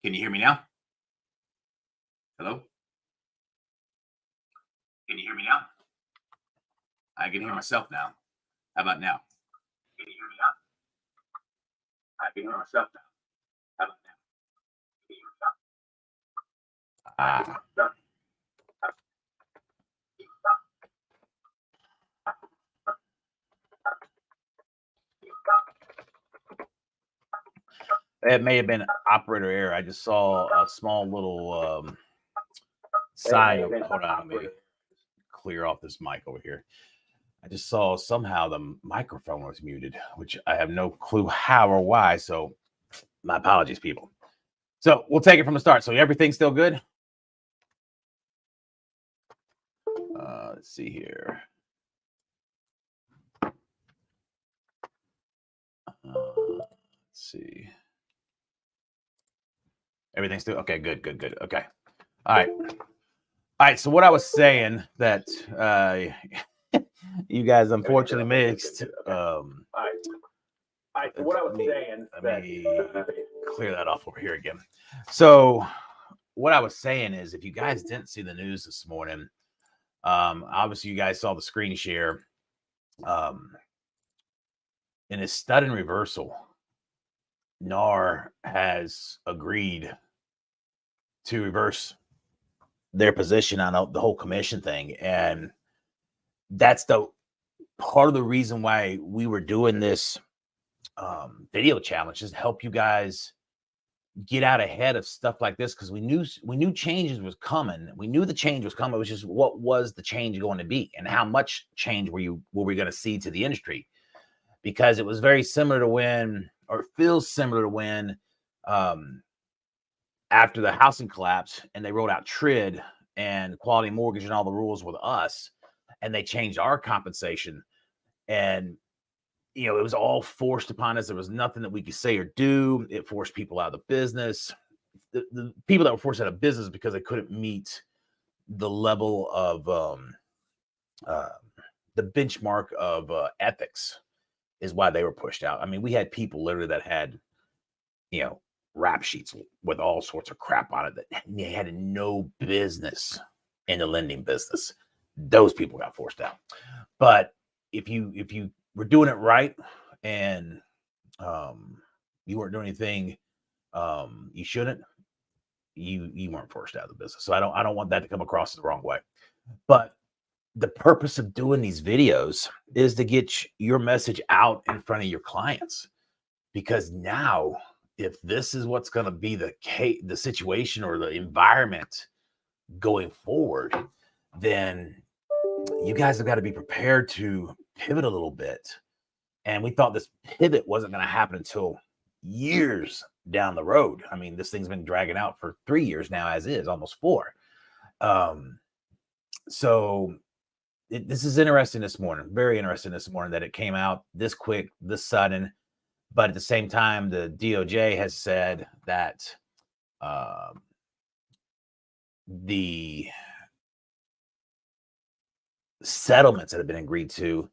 Can you hear me now? Hello? Can you hear me now? I can hear myself now. How about now? Can you hear me now? I can hear myself now. How about now? Can you hear me now? It may have been operator error. I just saw a small little sign. Hold on, let me clear off this mic over here. I just saw somehow the microphone was muted, which I have no clue how or why. So my apologies, people. So we'll take it from the start. So everything's still good? Let's see here. Let's see. Everything's still okay. Good. Okay. All right. So what I was saying that you guys unfortunately missed. Let me clear that off over here again. So what I was saying is, if you guys didn't see the news this morning, obviously you guys saw the screen share. In his sudden reversal, NAR has agreed to reverse their position on the whole commission thing. And that's the part of the reason why we were doing this video challenge, is to help you guys get out ahead of stuff like this, because we knew changes was coming. We knew the change was coming. It was just, what was the change going to be, and how much change were we going to see to the industry? Because it was very similar to when, or feels similar to when, after the housing collapse and they rolled out TRID and Quality Mortgage and all the rules with us, and they changed our compensation, and it was all forced upon us. There was nothing that we could say or do. It forced people out of the business. The people that were forced out of business because they couldn't meet the level of the benchmark of ethics is why they were pushed out. I mean, we had people literally that had, rap sheets with all sorts of crap on it that they had no business in the lending business. Those people got forced out. But if you were doing it right, and you weren't doing anything you shouldn't, you weren't forced out of the business. So I don't want that to come across the wrong way. But the purpose of doing these videos is to get your message out in front of your clients, because now, if this is what's going to be the situation or the environment going forward, then you guys have got to be prepared to pivot a little bit. And we thought this pivot wasn't going to happen until years down the road. I mean, this thing's been dragging out for 3 years now, as is, almost 4. So this is interesting this morning, very interesting this morning, that it came out this quick, this sudden. But at the same time, the DOJ has said that the settlements that have been agreed to,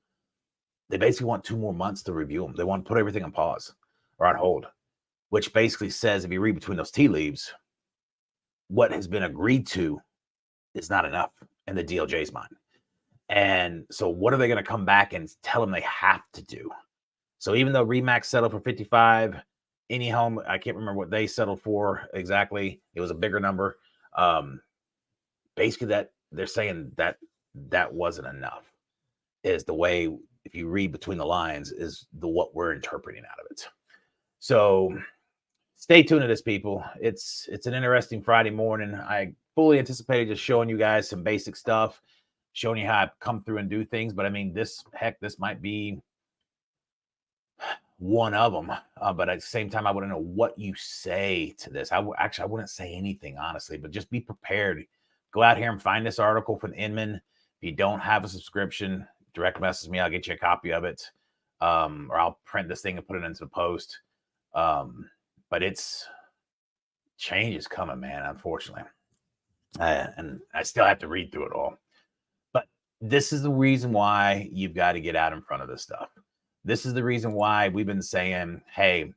they basically want 2 more months to review them. They want to put everything on pause or on hold, which basically says, if you read between those tea leaves, what has been agreed to is not enough in the DOJ's mind. And so what are they going to come back and tell them they have to do? So even though RE/MAX settled for 55, Any Home, I can't remember what they settled for exactly. It was a bigger number. Basically, that they're saying that wasn't enough, is the way, if you read between the lines, is what we're interpreting out of it. So stay tuned to this, people. It's an interesting Friday morning. I fully anticipated just showing you guys some basic stuff, showing you how I come through and do things. But I mean, this might be one of them. But at the same time, I wouldn't know what you say to this. I wouldn't say anything, honestly, but just be prepared. Go out here and find this article from Inman. If you don't have a subscription, direct message me. I'll get you a copy of it. Or I'll print this thing and put it into the post. But change is coming, man, unfortunately. And I still have to read through it all. But this is the reason why you've got to get out in front of this stuff. This is the reason why we've been saying, hey,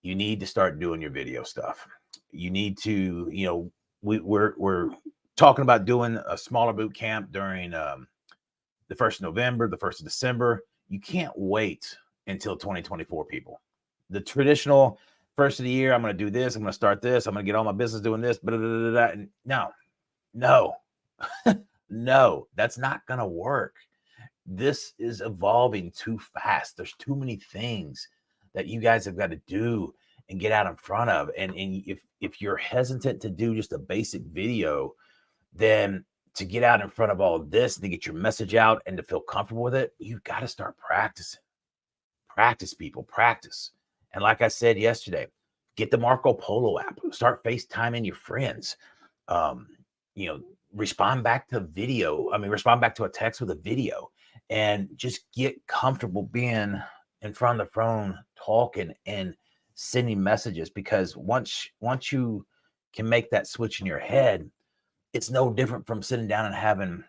you need to start doing your video stuff. You need to, we're talking about doing a smaller boot camp during the 1st of November, the 1st of December. You can't wait until 2024, people. The traditional first of the year, I'm going to do this, I'm going to start this, I'm going to get all my business doing this, blah, blah, blah, blah, blah. No, no, that's not going to work. This is evolving too fast. There's too many things that you guys have got to do and get out in front of. And if you're hesitant to do just a basic video, then to get out in front of all of this and to get your message out and to feel comfortable with it, you've got to start practicing. Practice, people, practice. And like I said yesterday, get the Marco Polo app, start FaceTiming your friends. Respond back to video. Respond back to a text with a video, and just get comfortable being in front of the phone, talking and sending messages. Because once you can make that switch in your head, it's no different from sitting down and having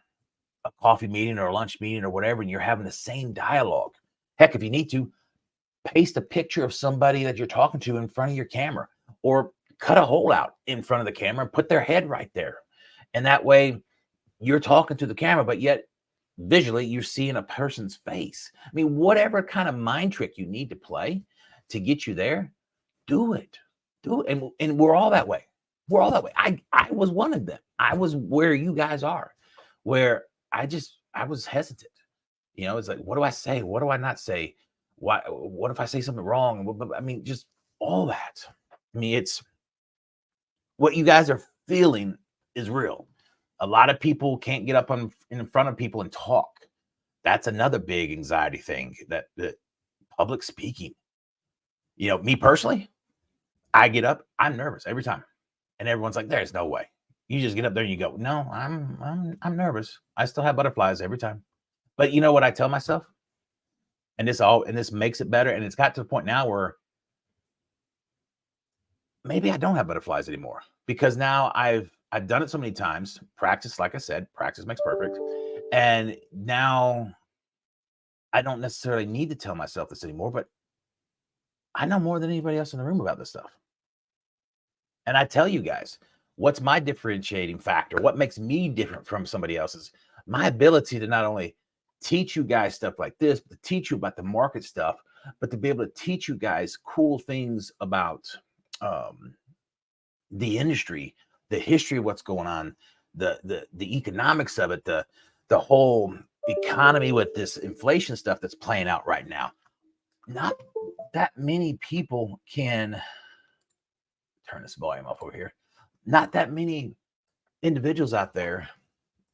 a coffee meeting or a lunch meeting or whatever, and you're having the same dialogue. Heck, if you need to, paste a picture of somebody that you're talking to in front of your camera, or cut a hole out in front of the camera and put their head right there. And that way you're talking to the camera, but yet visually you're seeing a person's face. Whatever kind of mind trick you need to play to get you there, do it. And we're all that way. We're all that way. I was one of them. I was where you guys are, where I was hesitant. It's like, what do I say? What do I not say? What if I say something wrong? Just all that. It's what you guys are feeling is real. A lot of people can't get up in front of people and talk. That's another big anxiety thing, that public speaking. Me personally, I get up, I'm nervous every time. And everyone's like, there's no way. You just get up there and you go, no, I'm nervous. I still have butterflies every time. But you know what I tell myself? And this makes it better. And it's got to the point now where maybe I don't have butterflies anymore, because now I've done it so many times. Practice, like I said, practice makes perfect. And now I don't necessarily need to tell myself this anymore, but I know more than anybody else in the room about this stuff. And I tell you guys, what's my differentiating factor? What makes me different from somebody else's? My ability to not only teach you guys stuff like this, but to teach you about the market stuff, but to be able to teach you guys cool things about the industry, the history of what's going on, the economics of it, the whole economy with this inflation stuff that's playing out right now. Not that many people can turn this volume off over here. Not that many individuals out there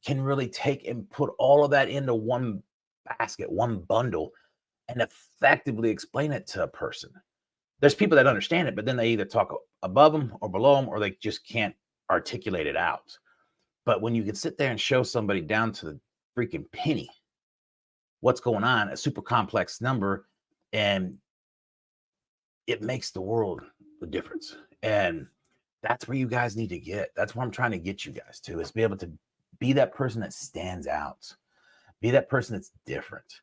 can really take and put all of that into one basket, one bundle, and effectively explain it to a person. There's people that understand it, but then they either talk above them or below them, or they just can't articulate it out. But when you can sit there and show somebody down to the freaking penny what's going on, a super complex number, and it makes the world a difference. And that's where you guys need to get. That's what I'm trying to get you guys to, is be able to be that person that stands out, be that person that's different.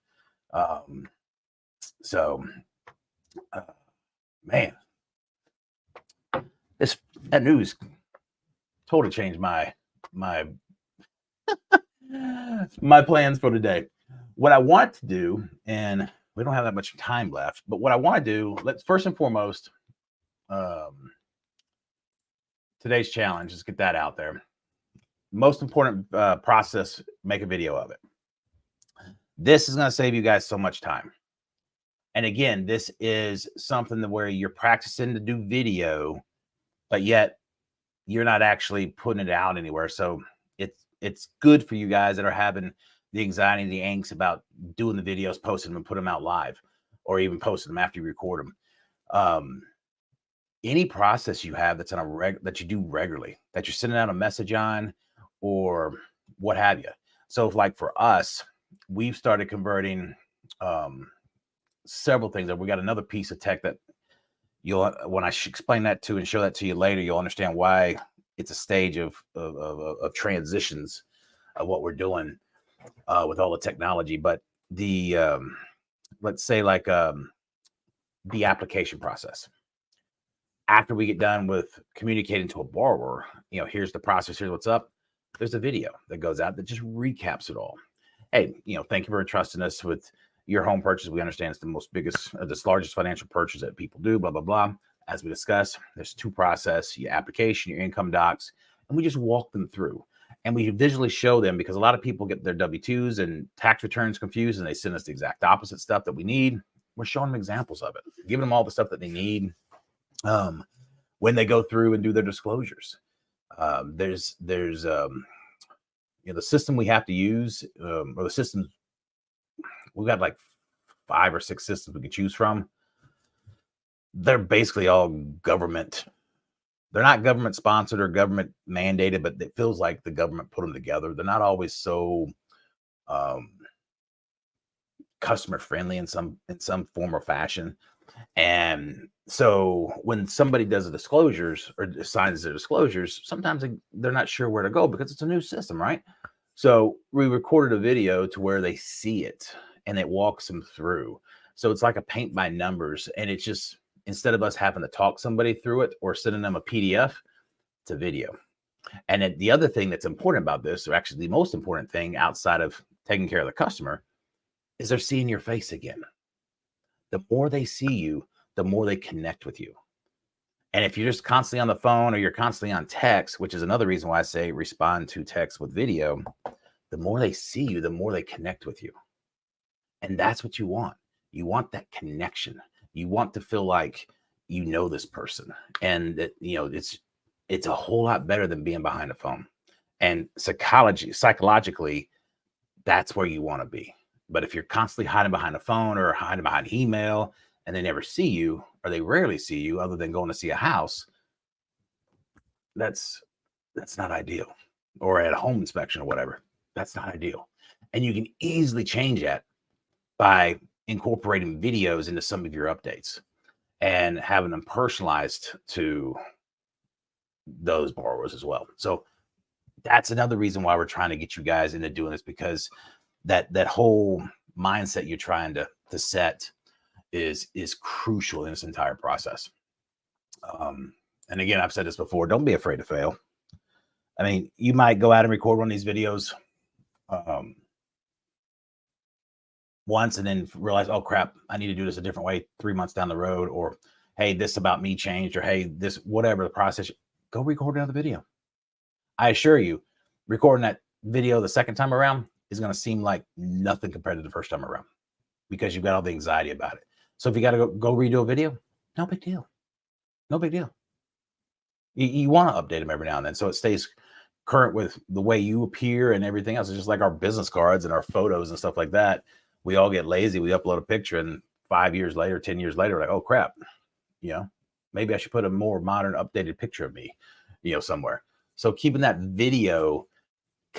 Man, that news totally changed my my plans for today. What I want to do, and we don't have that much time left, but what I want to do, let's first and foremost, today's challenge, let's get that out there. Most important process, make a video of it. This is going to save you guys so much time. And again, this is something where you're practicing to do video, but yet you're not actually putting it out anywhere. So it's good for you guys that are having the anxiety and the angst about doing the videos, posting them and put them out live, or even posting them after you record them. Any process you have that's on that you do regularly, that you're sending out a message on, or what have you. So if, like for us, we've started converting several things. We got another piece of tech that when I explain that to and show that to you later, you'll understand why it's a stage of transitions of what we're doing with all the technology. But the let's say like the application process. after we get done with communicating to a borrower, here's the process, here's what's up. There's a video that goes out that just recaps it all. Hey, thank you for trusting us with your home purchase. We understand it's the largest financial purchase that people do, blah, blah, blah. As we discussed, there's two process, your application, your income docs, and we just walk them through. And we visually show them, because a lot of people get their W-2s and tax returns confused, and they send us the exact opposite stuff that we need. We're showing them examples of it, giving them all the stuff that they need when they go through and do their disclosures. There's the system we have to use, or the systems, we've got like 5 or 6 systems we can choose from. They're basically all government. They're not government sponsored or government mandated, but it feels like the government put them together. They're not always so customer friendly in some form or fashion. And so when somebody does the disclosures or signs their disclosures, sometimes they're not sure where to go because it's a new system, right? So we recorded a video to where they see it and it walks them through. So it's like a paint by numbers, and it's just, instead of us having to talk somebody through it or sending them a PDF, it's a video. And then the other thing that's important about this, or actually the most important thing outside of taking care of the customer, is they're seeing your face again. The more they see you, the more they connect with you. And if you're just constantly on the phone or you're constantly on text, which is another reason why I say respond to text with video, the more they see you, the more they connect with you. And that's what you want. You want that connection. You want to feel like you know this person, and that it's a whole lot better than being behind a phone. And psychologically, that's where you want to be. But if you're constantly hiding behind a phone or hiding behind email, and they never see you, or they rarely see you other than going to see a house, that's not ideal. Or at a home inspection or whatever, that's not ideal. And you can easily change that by incorporating videos into some of your updates and having them personalized to those borrowers as well. So that's another reason why we're trying to get you guys into doing this, because that whole mindset you're trying to set is crucial in this entire process. And again, I've said this before, don't be afraid to fail. I mean, you might go out and record one of these videos once and then realize, oh crap, I need to do this a different way 3 months down the road, or hey, this about me changed, or hey, this, whatever the process, go record another video. I assure you, recording that video the second time around is going to seem like nothing compared to the first time around, because you've got all the anxiety about it. So if you got to go redo a video, no big deal. No big deal. You want to update them every now and then so it stays current with the way you appear and everything else. It's just like our business cards and our photos and stuff like that. We all get lazy. We upload a picture, and 5 years later, 10 years later, we're like, oh crap, maybe I should put a more modern, updated picture of me, somewhere. So keeping that video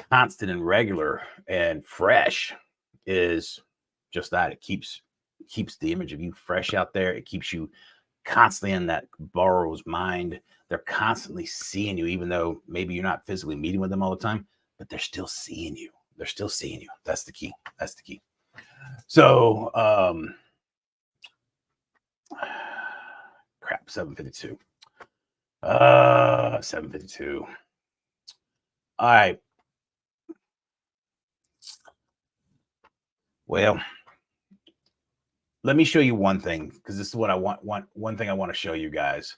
constant and regular and fresh is just that. It keeps the image of you fresh out there. It keeps you constantly in that borrower's mind. They're constantly seeing you, even though maybe you're not physically meeting with them all the time, but they're still seeing you. They're still seeing you. That's the key. That's the key. So, crap, 7:52. 7:52. All right. Well, let me show you one thing, because this is what I want. One thing I want to show you guys.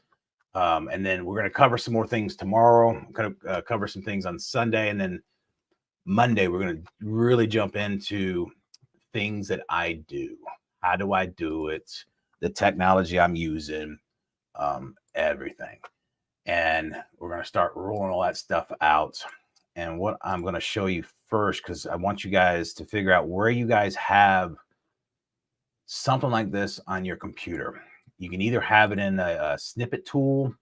And then we're going to cover some more things tomorrow. I'm going to cover some things on Sunday. And then Monday, we're going to really jump into things that I do. How do I do it? The technology I'm using, everything. And we're going to start rolling all that stuff out. And what I'm going to show you first, because I want you guys to figure out where you guys have something like this on your computer. You can either have it in a snippet tool,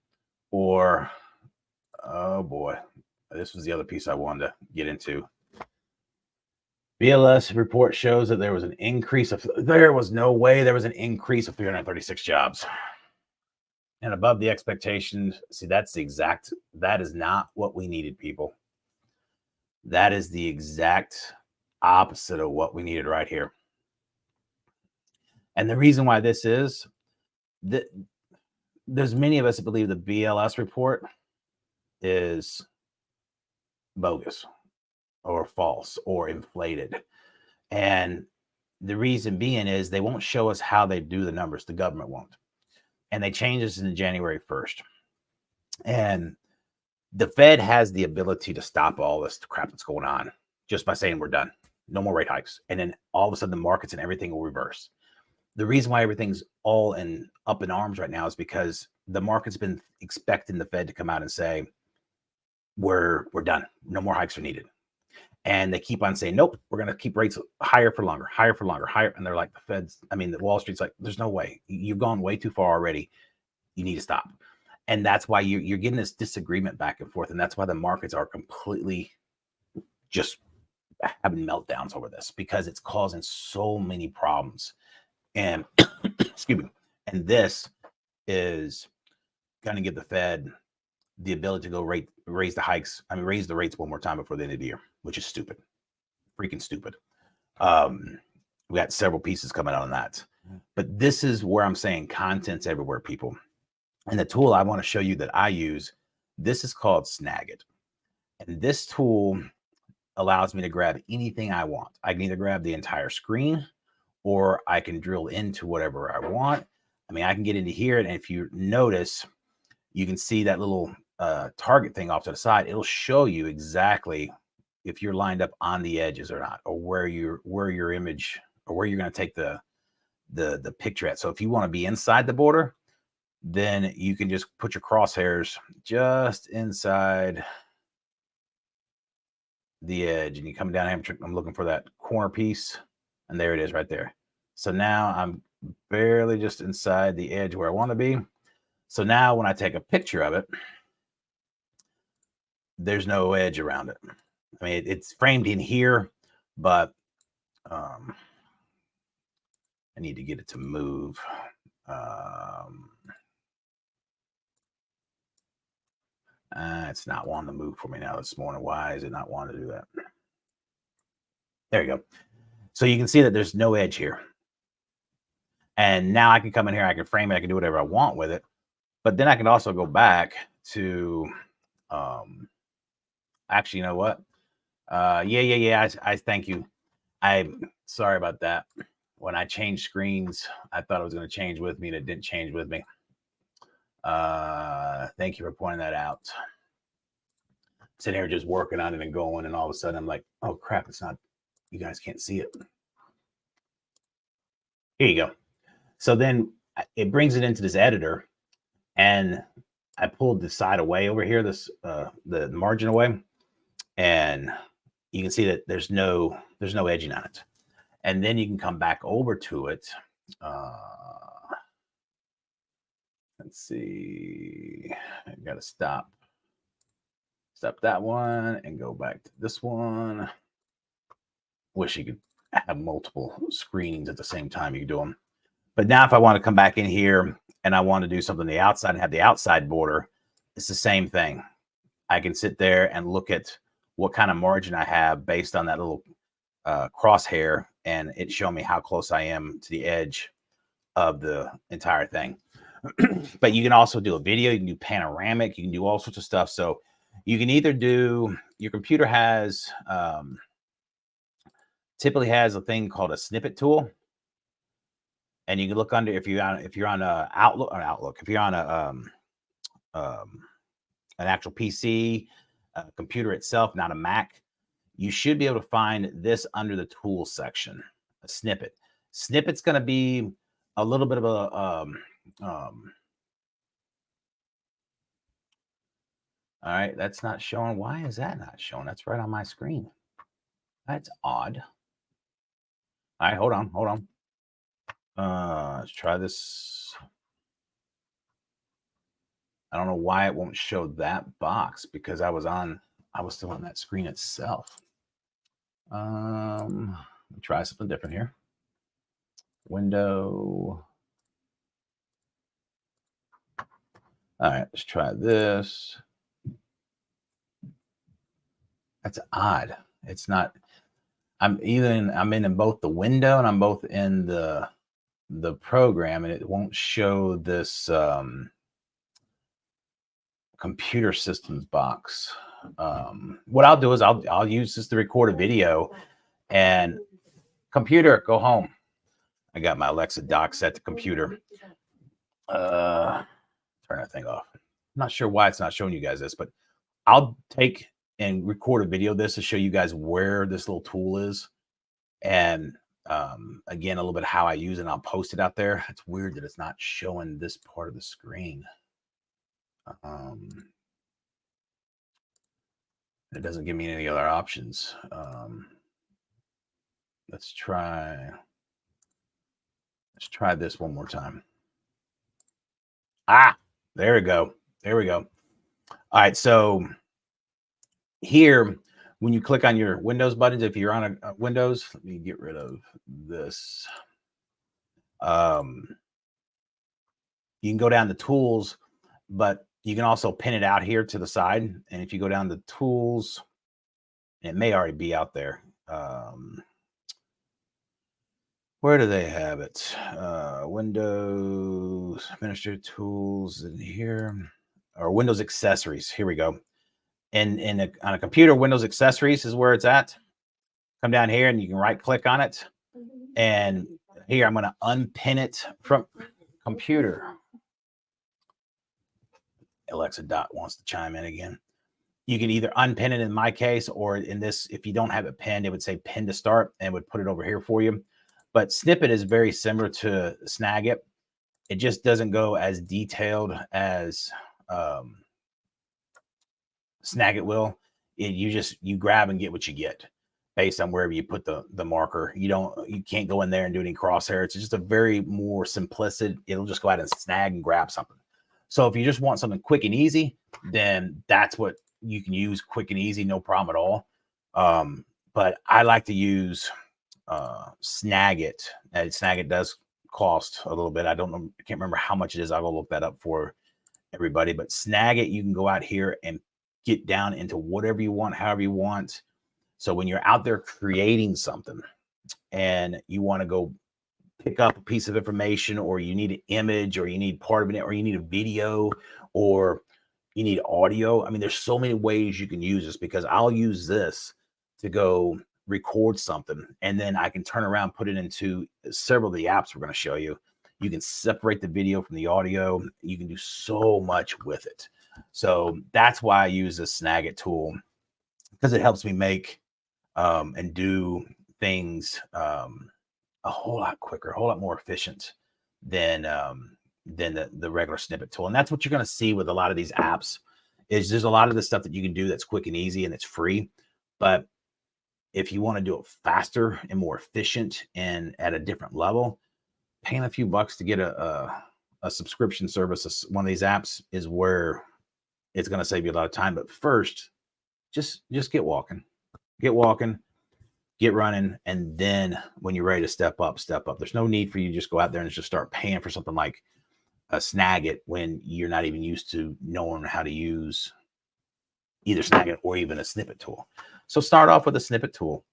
or, oh boy, this was the other piece I wanted to get into. BLS report shows that there was no way there was an increase of 336 jobs. And above the expectations. See, that is not what we needed, people. That is the exact opposite of what we needed right here. And the reason why this is that there's many of us that believe the BLS report is bogus or false or inflated. And the reason being is they won't show us how they do the numbers. The government won't. And they change this in January 1st. And the Fed has the ability to stop all this crap that's going on just by saying we're done. No more rate hikes. And then all of a sudden the markets and everything will reverse. The reason why everything's all up in arms right now is because the market's been expecting the Fed to come out and say, we're done. No more hikes are needed. And they keep on saying, nope, we're going to keep rates higher for longer, higher for longer, higher. And they're like, the Wall Street's like, there's no way. You've gone way too far already. You need to stop. And that's why you're getting this disagreement back and forth. And that's why the markets are completely just having meltdowns over this, because it's causing so many problems. And excuse me. And this is going to give the Fed the ability to go raise the rates one more time before the end of the year, which is stupid, freaking stupid. We got several pieces coming out on that, but this is where I'm saying content's everywhere, people. And the tool I want to show you that I use, this is called Snagit. And this tool allows me to grab anything I want. I can either grab the entire screen or I can drill into whatever I want. I mean, I can get into here, and if you notice, you can see that little target thing off to the side. It'll show you exactly if you're lined up on the edges or not, or where your image, or where you're going to take the picture at. So if you want to be inside the border, then you can just put your crosshairs just inside the edge, and you come down here. I'm looking for that corner piece, and there it is right there. So now I'm barely just inside the edge where I want to be. So now when I take a picture of it, there's no edge around it. I mean, it's framed in here, but I need to get it to move. It's not wanting to move for me now this morning. Why is it not wanting to do that? There you go. So you can see that there's no edge here. And now I can come in here, I can frame it, I can do whatever I want with it. But then I can also go back to, actually, you know what? Yeah. I thank you. I'm sorry about that. When I changed screens, I thought it was going to change with me, and it didn't change with me. Thank you for pointing that out. I'm sitting here just working on it and going, and all of a sudden I'm like, oh crap, it's not, you guys can't see it. Here you go. So then it brings it into this editor, and I pulled the side away over here, this the margin away, and you can see that there's no edging on it. And then you can come back over to it. Let's see. I got to stop that one and go back to this one. Wish you could have multiple screens at the same time. You can do them. But now if I want to come back in here and I want to do something on the outside and have the outside border, it's the same thing. I can sit there and look at what kind of margin I have based on that little crosshair, and it showed me how close I am to the edge of the entire thing. But you can also do a video, you can do panoramic, you can do all sorts of stuff. So you can either do, your computer has typically has a thing called a snippet tool, and you can look under, if you're on a Outlook, if you're on an actual PC, computer itself, not a Mac, you should be able to find this under the tools section, a snippet. Snippet's going to be a little bit of a all right, that's not showing. Why is that not showing? That's right on my screen. That's odd. All right, hold on. Let's try this. I don't know why it won't show that box, because I was still on that screen itself. Let me try something different here. Window. All right, let's try this. That's odd. It's not. I'm in both the window and I'm both in the program, and it won't show this computer systems box. What I'll do is I'll use this to record a video. And computer, go home. I got my Alexa dock set to computer. Turn that thing off. I'm not sure why it's not showing you guys this, but I'll take and record a video of this to show you guys where this little tool is. And again, a little bit of how I use it, and I'll post it out there. It's weird that it's not showing this part of the screen. It doesn't give me any other options. Let's try this one more time. There we go. There we go. All right. So here, when you click on your Windows buttons, if you're on a Windows, let me get rid of this. You can go down to tools, but you can also pin it out here to the side. And if you go down to tools, it may already be out there. Where do they have it? Windows Administrative Tools in here, or Windows Accessories. Here we go. And on a computer, Windows Accessories is where it's at. Come down here and you can right click on it. And here I'm going to unpin it from computer. Alexa Dot wants to chime in again. You can either unpin it in my case, or in this, if you don't have it pinned, it would say pin to start and would put it over here for you. But Snippet is very similar to Snagit. It just doesn't go as detailed as Snagit will. You grab and get what you get based on wherever you put the marker. You can't go in there and do any crosshair. It's just a very more simplistic. It'll just go out and snag and grab something. So if you just want something quick and easy, then that's what you can use. Quick and easy, no problem at all. But I like to use Snagit. And Snagit does cost a little bit. I don't know. I can't remember how much it is. I will look that up for everybody. But Snagit, you can go out here and get down into whatever you want, however you want. So when you're out there creating something and you want to go pick up a piece of information, or you need an image, or you need part of it, or you need a video, or you need audio. I mean, there's so many ways you can use this, because I'll use this to go record something, and then I can turn around, put it into several of the apps we're going to show you. You can separate the video from the audio. You can do so much with it. So that's why I use this Snagit tool, because it helps me make and do things a whole lot quicker, a whole lot more efficient than the regular Snippet tool. And that's what you're going to see with a lot of these apps. Is there's a lot of the stuff that you can do that's quick and easy and it's free. But if you want to do it faster and more efficient and at a different level, paying a few bucks to get a subscription service, one of these apps, is where it's going to save you a lot of time. But first, just get walking, get running. And then when you're ready to step up. There's no need for you to just go out there and just start paying for something like a Snagit when you're not even used to knowing how to use either Snagit or even a Snippet tool. So start off with a Snippet tool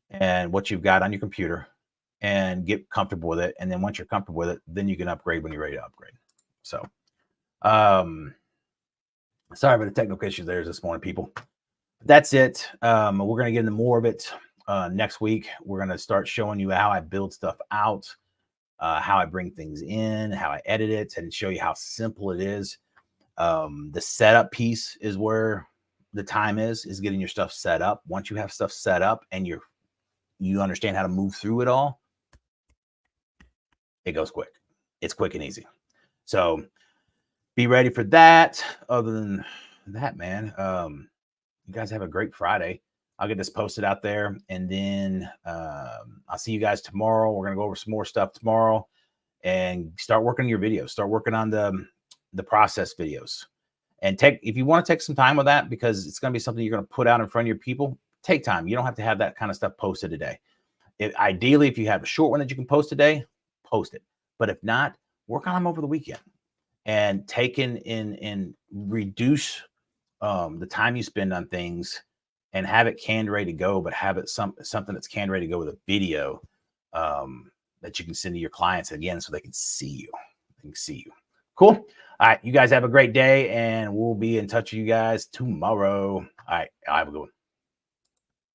and what you've got on your computer, and get comfortable with it. And then once you're comfortable with it, then you can upgrade when you're ready to upgrade. So, sorry for the technical issues there this morning, people. That's it. We're going to get into more of it next week. We're going to start showing you how I build stuff out, how I bring things in, how I edit it, and show you how simple it is. The setup piece is where the time is getting your stuff set up. Once you have stuff set up and you understand how to move through it all, it goes quick. It's quick and easy. So be ready for that. Other than that, man, you guys have a great Friday. I'll get this posted out there, and then I'll see you guys tomorrow. We're going to go over some more stuff tomorrow and start working on your videos. Start working on the process videos. And if you want to take some time with that, because it's going to be something you're going to put out in front of your people, take time. You don't have to have that kind of stuff posted today. Ideally, if you have a short one that you can post today, post it. But if not, work on them over the weekend and take in and reduce the time you spend on things, and have it canned ready to go, but have it something that's canned ready to go with a video that you can send to your clients again, so they can see you. Cool. All right. You guys have a great day, and we'll be in touch with you guys tomorrow. All right. Have a good one.